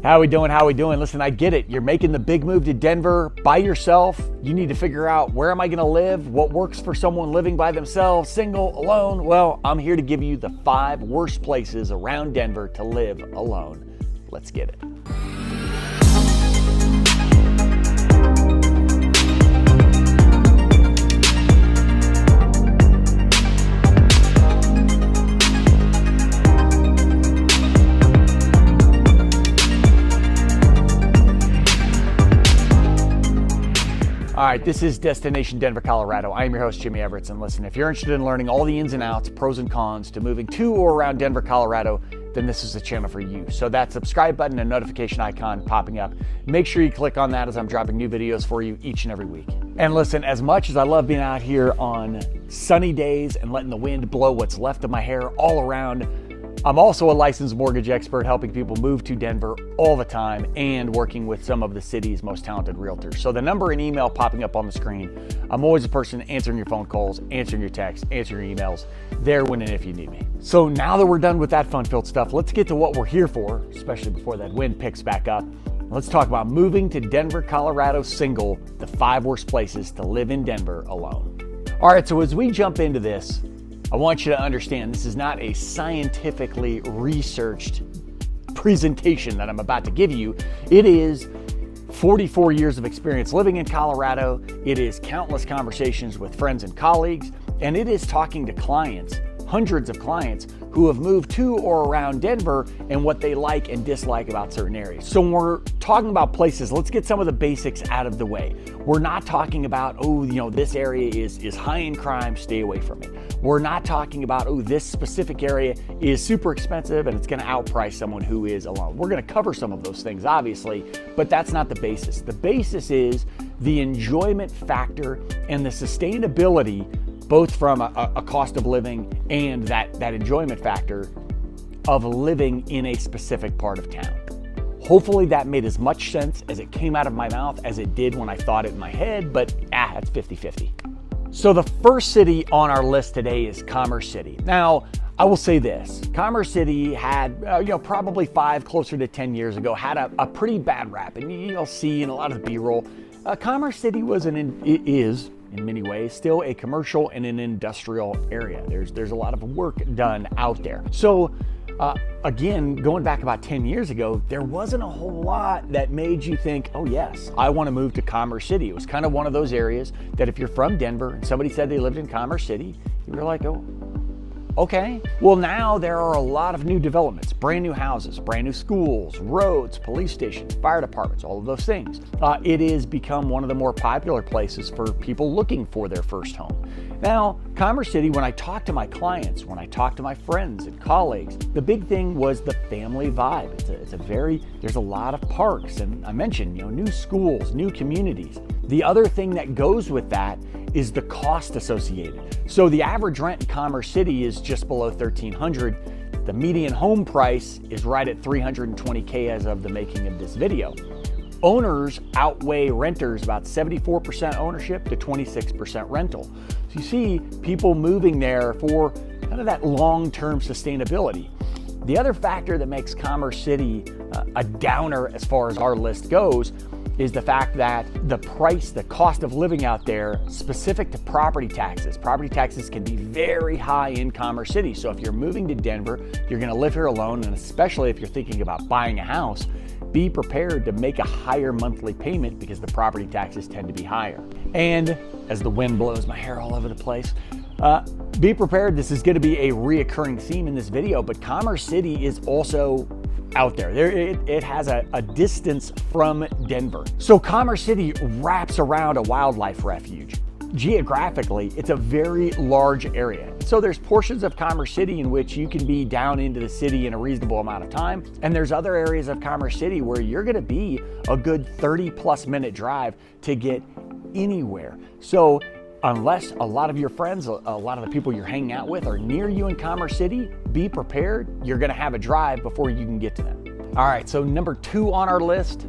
How we doing? How we doing? Listen, I get it. You're making the big move to Denver by yourself. You need to figure out, where am I going to live? What works for someone living by themselves, single, alone? Well, I'm here to give you the 5 worst places around Denver to live alone. Let's get it. All right, this is Destination Denver, Colorado. I am your host, Jimmy Everett, and listen, if you're interested in learning all the ins and outs, pros and cons to moving to or around Denver, Colorado, then this is the channel for you. So that subscribe button and notification icon popping up, make sure you click on that as I'm dropping new videos for you each and every week. And listen, as much as I love being out here on sunny days and letting the wind blow what's left of my hair all around, I'm also a licensed mortgage expert helping people move to Denver all the time and working with some of the city's most talented realtors. So the number and email popping up on the screen, I'm always a person answering your phone calls, answering your texts, answering your emails, there when and if you need me. So now that we're done with that fun-filled stuff, let's get to what we're here for, especially before that wind picks back up. Let's talk about moving to Denver, Colorado single, the 5 worst places to live in Denver alone. All right, so as we jump into this, I want you to understand this is not a scientifically researched presentation that I'm about to give you. It is 44 years of experience living in Colorado. It is countless conversations with friends and colleagues, and it is talking to clients, hundreds of clients who have moved to or around Denver and what they like and dislike about certain areas. So when we're talking about places, let's get some of the basics out of the way. We're not talking about, oh, this area is high in crime, stay away from it. We're not talking about, oh, this specific area is super expensive and it's going to outprice someone who is alone. We're going to cover some of those things, obviously, but that's not the basis. The basis is the enjoyment factor and the sustainability, both from a cost of living and that enjoyment factor of living in a specific part of town. Hopefully that made as much sense as it came out of my mouth as it did when I thought it in my head, but that's 50-50. So the first city on our list today is Commerce City. Now, I will say this, Commerce City had, probably 5, closer to 10 years ago, had a pretty bad rap, and you'll see in a lot of the B-roll, Commerce City is, in many ways, still a commercial and an industrial area. There's a lot of work done out there. So again, going back about 10 years ago, there wasn't a whole lot that made you think, oh yes, I want to move to Commerce City. It was kind of one of those areas that if you're from Denver and somebody said they lived in Commerce City, you were like, oh, okay. Well, now there are a lot of new developments, brand new houses, brand new schools, roads, police stations, fire departments, all of those things. It has become one of the more popular places for people looking for their first home. Now, Commerce City, when I talk to my clients, when I talk to my friends and colleagues, the big thing was the family vibe. There's a lot of parks, and I mentioned, new schools, new communities. The other thing that goes with that is the cost associated. So the average rent in Commerce City is just below $1,300. The median home price is right at $320K as of the making of this video. Owners outweigh renters, about 74% ownership to 26% rental. So you see people moving there for kind of that long-term sustainability. The other factor that makes Commerce City a downer as far as our list goes is the fact that the cost of living out there, specific to property taxes. Property taxes can be very high in Commerce City. So if you're moving to Denver, you're gonna live here alone, and especially if you're thinking about buying a house, be prepared to make a higher monthly payment because the property taxes tend to be higher. And as the wind blows my hair all over the place, be prepared, this is gonna be a reoccurring theme in this video, but Commerce City is also out there. It has a distance from Denver. So Commerce City wraps around a wildlife refuge. Geographically, it's a very large area. So there's portions of Commerce City in which you can be down into the city in a reasonable amount of time. And there's other areas of Commerce City where you're gonna be a good 30+ minute drive to get anywhere. So unless a lot of your friends, a lot of the people you're hanging out with are near you in Commerce City, be prepared. You're gonna have a drive before you can get to them. All right, so number 2 on our list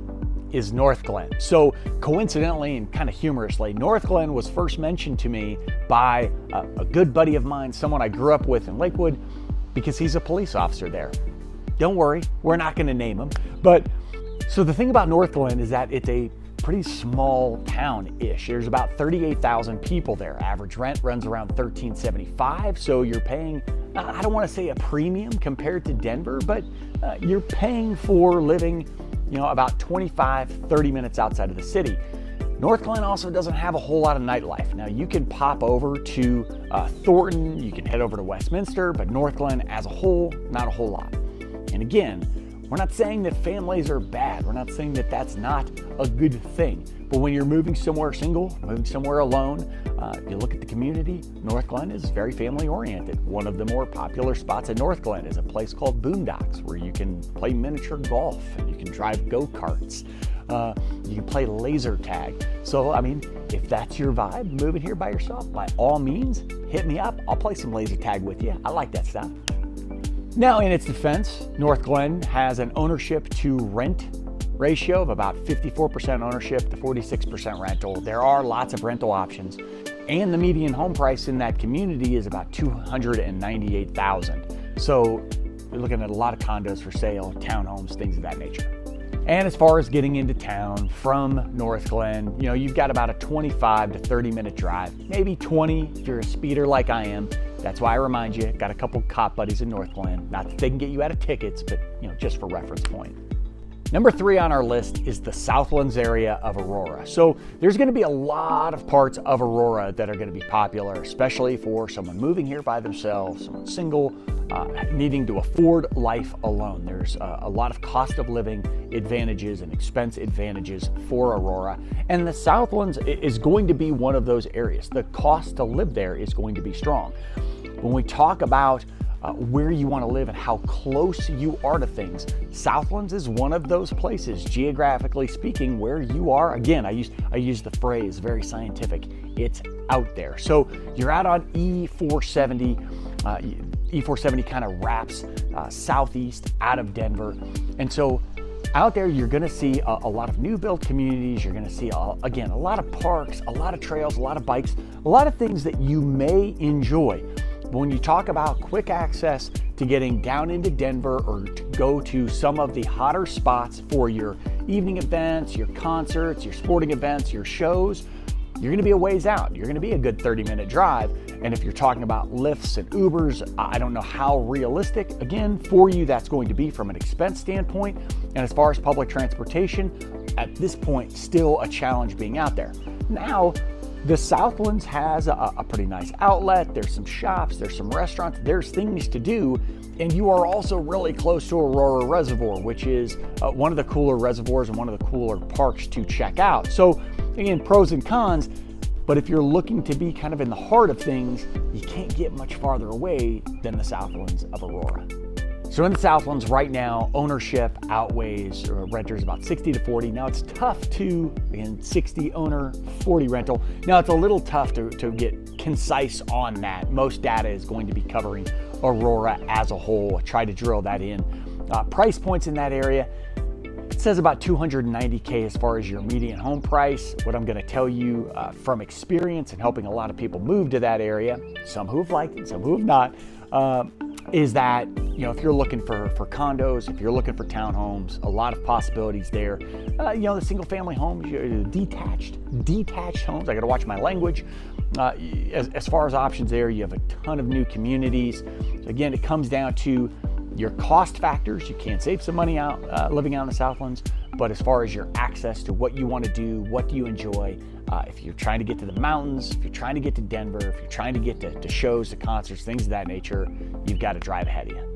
is Northglenn. So coincidentally and kind of humorously, Northglenn was first mentioned to me by a good buddy of mine, someone I grew up with in Lakewood, because he's a police officer there. Don't worry, we're not gonna name him, but So the thing about Northglenn is that it's a pretty small town-ish. There's about 38,000 people there. Average rent runs around $13.75, so you're paying, I don't want to say a premium compared to Denver, but you're paying for living, about 25, 30 minutes outside of the city. Northglenn also doesn't have a whole lot of nightlife. Now you can pop over to Thornton, you can head over to Westminster, but Northglenn as a whole, not a whole lot. And again, we're not saying that families are bad. We're not saying that that's not a good thing. But when you're moving somewhere single, moving somewhere alone, you look at the community, Northglenn is very family oriented. One of the more popular spots in Northglenn is a place called Boondocks, where you can play miniature golf and you can drive go-karts. You can play laser tag. So, if that's your vibe, moving here by yourself, by all means, hit me up. I'll play some laser tag with you. I like that stuff. Now, in its defense, Northglenn has an ownership to rent ratio of about 54% ownership to 46% rental. There are lots of rental options, and the median home price in that community is about $298,000. So you're looking at a lot of condos for sale, townhomes, things of that nature. And as far as getting into town from Northglenn, you've got about a 25 to 30 minute drive, maybe 20 if you're a speeder like I am. That's why I remind you, got a couple cop buddies in Northglenn. Not that they can get you out of tickets, but just for reference point. Number 3 on our list is the Southlands area of Aurora. So there's going to be a lot of parts of Aurora that are going to be popular, especially for someone moving here by themselves, someone single, needing to afford life alone. There's a lot of cost of living advantages and expense advantages for Aurora. And the Southlands is going to be one of those areas. The cost to live there is going to be strong. When we talk about where you want to live and how close you are to things, Southlands is one of those places, geographically speaking, where you are. Again, I use the phrase very scientific. It's out there. So you're out on E470. E470 kind of wraps southeast out of Denver, and so out there you're going to see a lot of new built communities. You're going to see again a lot of parks, a lot of trails, a lot of bikes, a lot of things that you may enjoy. But when you talk about quick access to getting down into Denver or to go to some of the hotter spots for your evening events, your concerts, your sporting events, your shows, you're going to be a ways out. You're going to be a good 30-minute drive. And if you're talking about Lyfts and Ubers, I don't know how realistic, again, for you that's going to be from an expense standpoint. And as far as public transportation, at this point, still a challenge being out there. Now, the Southlands has a pretty nice outlet. There's some shops, there's some restaurants, there's things to do. And you are also really close to Aurora Reservoir, which is one of the cooler reservoirs and one of the cooler parks to check out. So again, pros and cons, but if you're looking to be kind of in the heart of things, you can't get much farther away than the Southlands of Aurora. So in the Southlands right now, ownership outweighs renters about 60 to 40. Now it's tough to, again, 60 owner, 40 rental. Now it's a little tough to get concise on that. Most data is going to be covering Aurora as a whole. I tried to drill that in. Price points in that area, it says about $290K as far as your median home price. What I'm gonna tell you from experience and helping a lot of people move to that area, some who have liked it, some who have not, is that, if you're looking for condos, if you're looking for townhomes, a lot of possibilities there. The single family homes, detached homes, I gotta watch my language. As far as options there, you have a ton of new communities. Again, it comes down to your cost factors. You can save some money out living out in the Southlands, but as far as your access to what you want to do, what do you enjoy, if you're trying to get to the mountains, if you're trying to get to Denver, if you're trying to get to shows, to concerts, things of that nature, you've got to drive ahead of you.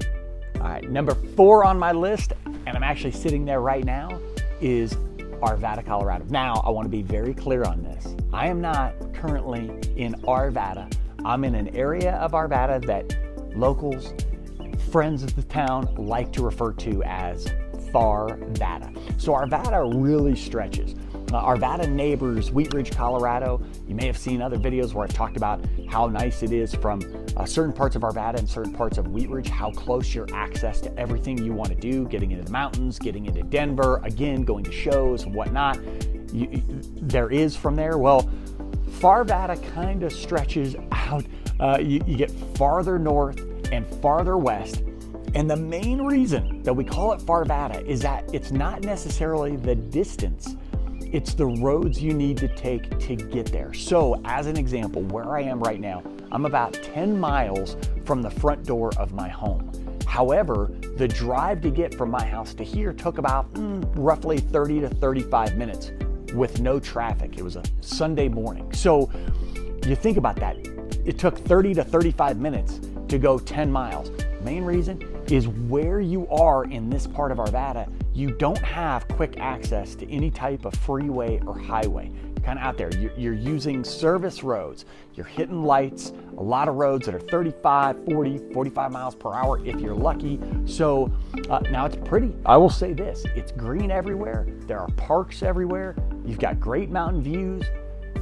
All right, number 4 on my list, and I'm actually sitting there right now, is Arvada, Colorado. Now, I want to be very clear on this. I am not currently in Arvada. I'm in an area of Arvada that locals, friends of the town like to refer to as Farvada. So Arvada really stretches. Arvada neighbors Wheat Ridge, Colorado. You may have seen other videos where I've talked about how nice it is from certain parts of Arvada and certain parts of Wheat Ridge, how close your access to everything you want to do, getting into the mountains, getting into Denver, again, going to shows and whatnot. There is from there. Well, Farvada kind of stretches out. You get farther north and farther west, And the main reason that we call it Farvada is that it's not necessarily the distance, it's the roads you need to take to get there. So as an example, where I am right now, I'm about 10 miles from the front door of my home. However, the drive to get from my house to here took about roughly 30 to 35 minutes with no traffic. It was a Sunday morning. So you think about that. It took 30 to 35 minutes to go 10 miles. Main reason is where you are in this part of Arvada, you don't have quick access to any type of freeway or highway. You're kind of out there. You're using service roads. You're hitting lights, a lot of roads that are 35, 40, 45 miles per hour if you're lucky. So now it's pretty. I will say this, it's green everywhere. There are parks everywhere. You've got great mountain views.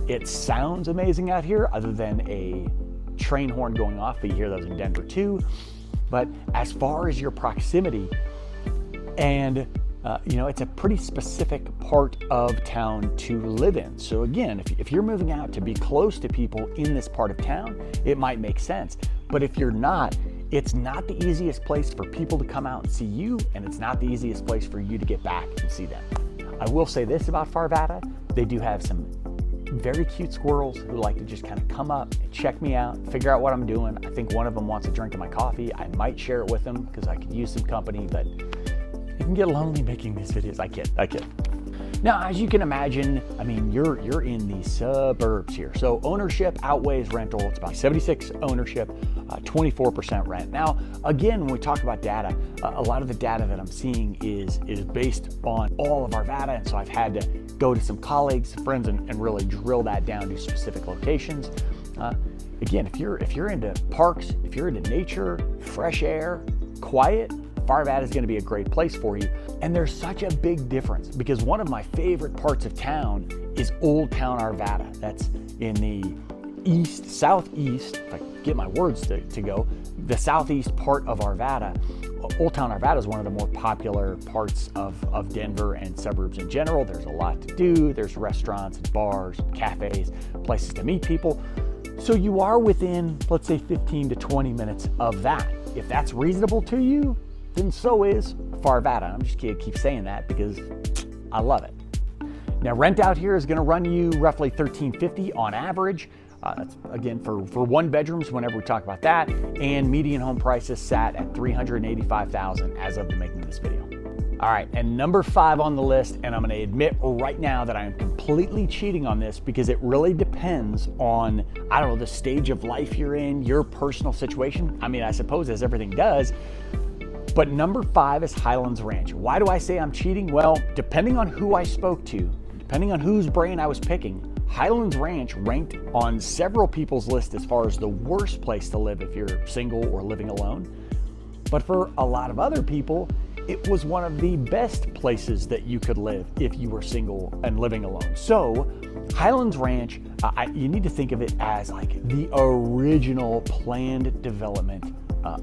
It sounds amazing out here other than a train horn going off, but you hear those in Denver too. But as far as your proximity, and it's a pretty specific part of town to live in. So again, if you're moving out to be close to people in this part of town, it might make sense. But if you're not, it's not the easiest place for people to come out and see you, and it's not the easiest place for you to get back and see them. I will say this about Farvada, they do have some very cute squirrels who like to just kind of come up and check me out, figure out what I'm doing. I think one of them wants a drink of my coffee. I might share it with them because I could use some company, but it can get lonely making these videos. I kid. Now, as you can imagine, I mean, you're in the suburbs here. So ownership outweighs rental. It's about 76 ownership, 24% rent. Now, again, when we talk about data, a lot of the data that I'm seeing is based on all of Arvada. And so I've had to go to some colleagues, friends, and really drill that down to specific locations. Again, if you're into parks, if you're into nature, fresh air, quiet, Farvada is going to be a great place for you. And there's such a big difference because one of my favorite parts of town is Old Town Arvada. That's in the southeast, if I can get my words to go, the southeast part of Arvada. Old Town Arvada is one of the more popular parts of Denver and suburbs in general. There's a lot to do. There's restaurants, bars, cafes, places to meet people. So you are within, let's say, 15 to 20 minutes of that. If that's reasonable to you, then so is Farvada. I'm just gonna keep saying that because I love it. Now, rent out here is gonna run you roughly $13.50 on average. That's again for one bedrooms whenever we talk about that, and median home prices sat at $385,000 as of the making of this video. All right, and number 5 on the list, and I'm gonna admit right now that I am completely cheating on this because it really depends on, I don't know, the stage of life you're in, your personal situation. I mean, I suppose as everything does, but number 5 is Highlands Ranch. Why do I say I'm cheating? Well, depending on who I spoke to, depending on whose brain I was picking, Highlands Ranch ranked on several people's list as far as the worst place to live if you're single or living alone. But for a lot of other people, it was one of the best places that you could live if you were single and living alone. So Highlands Ranch, you need to think of it as like the original planned development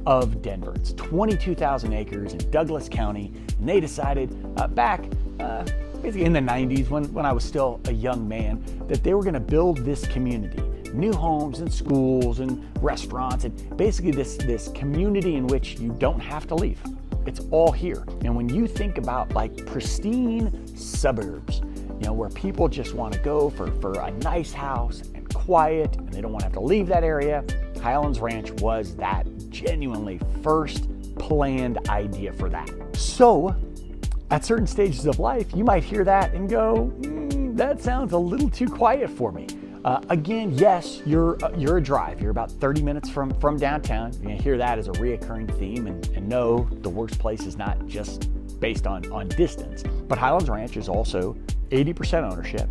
of Denver. It's 22,000 acres in Douglas County, and they decided back basically in the 90s when I was still a young man that they were going to build this community, new homes and schools and restaurants, and basically this community in which you don't have to leave. It's all here. And when you think about like pristine suburbs, where people just want to go for a nice house and quiet, and they don't want to have to leave that area, Highlands Ranch was that genuinely first planned idea for that. So at certain stages of life, you might hear that and go, that sounds a little too quiet for me. Again, yes, you're a drive. You're about 30 minutes from downtown. You're gonna hear that as a reoccurring theme, and no, the worst place is not just based on distance. But Highlands Ranch is also 80% ownership.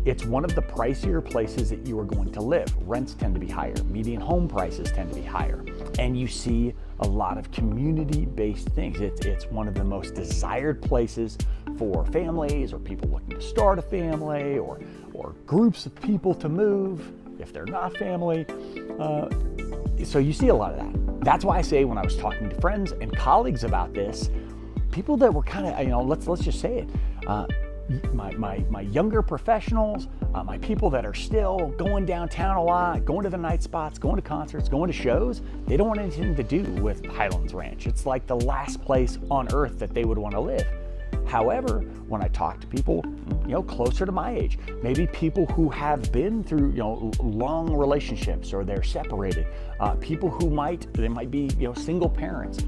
It's one of the pricier places that you are going to live. Rents tend to be higher. Median home prices tend to be higher. And you see a lot of community-based things. It's one of the most desired places for families or people looking to start a family or groups of people to move if they're not family. So you see a lot of that. That's why I say when I was talking to friends and colleagues about this, people that were kind of, let's just say it, my younger professionals, my people that are still going downtown a lot, going to the night spots, going to concerts, going to shows, they don't want anything to do with Highlands Ranch. It's like the last place on earth that they would want to live. However, when I talk to people, closer to my age, maybe people who have been through, long relationships, or they're separated, people who might be, single parents,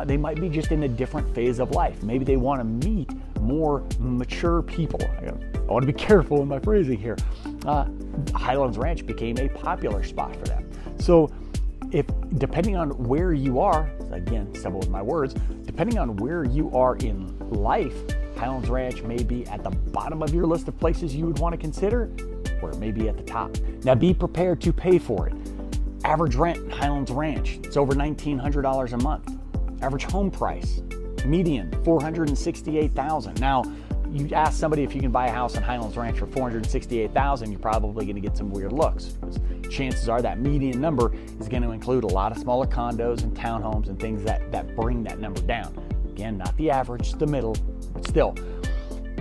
they might be just in a different phase of life. Maybe they want to meet more mature people. I want to be careful in my phrasing here. Highlands Ranch became a popular spot for them. So depending on where you are, again, stumble with my words, depending on where you are in life, Highlands Ranch may be at the bottom of your list of places you would want to consider, or it may be at the top. Now be prepared to pay for it. Average rent in Highlands Ranch, it's over $1,900 a month. Average home price, median, $468,000. Now, you ask somebody if you can buy a house in Highlands Ranch for $468,000, you're probably going to get some weird looks, because chances are that median number is going to include a lot of smaller condos and townhomes and things that bring that number down. Again, not the average, the middle, but still.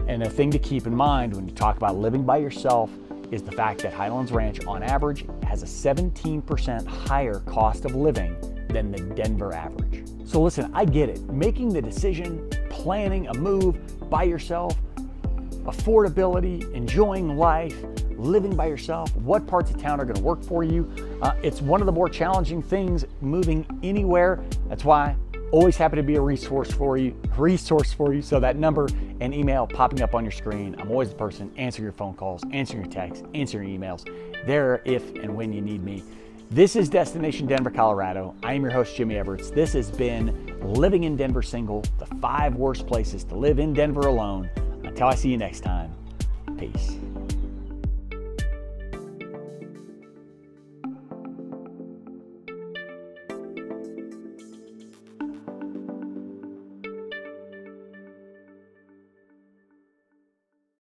And a thing to keep in mind when you talk about living by yourself is the fact that Highlands Ranch, on average, has a 17% higher cost of living than the Denver average. So listen, I get it. Making the decision, planning a move by yourself, affordability, enjoying life, living by yourself, what parts of town are going to work for you. It's one of the more challenging things moving anywhere. That's why always happy to be a resource for you. So that number and email popping up on your screen, I'm always the person answering your phone calls, answering your texts, answering your emails, there if and when you need me. This is Destination Denver, Colorado. I am your host, Jimmy Everett. This has been Living in Denver Single, the 5 worst places to live in Denver alone. Until I see you next time, peace.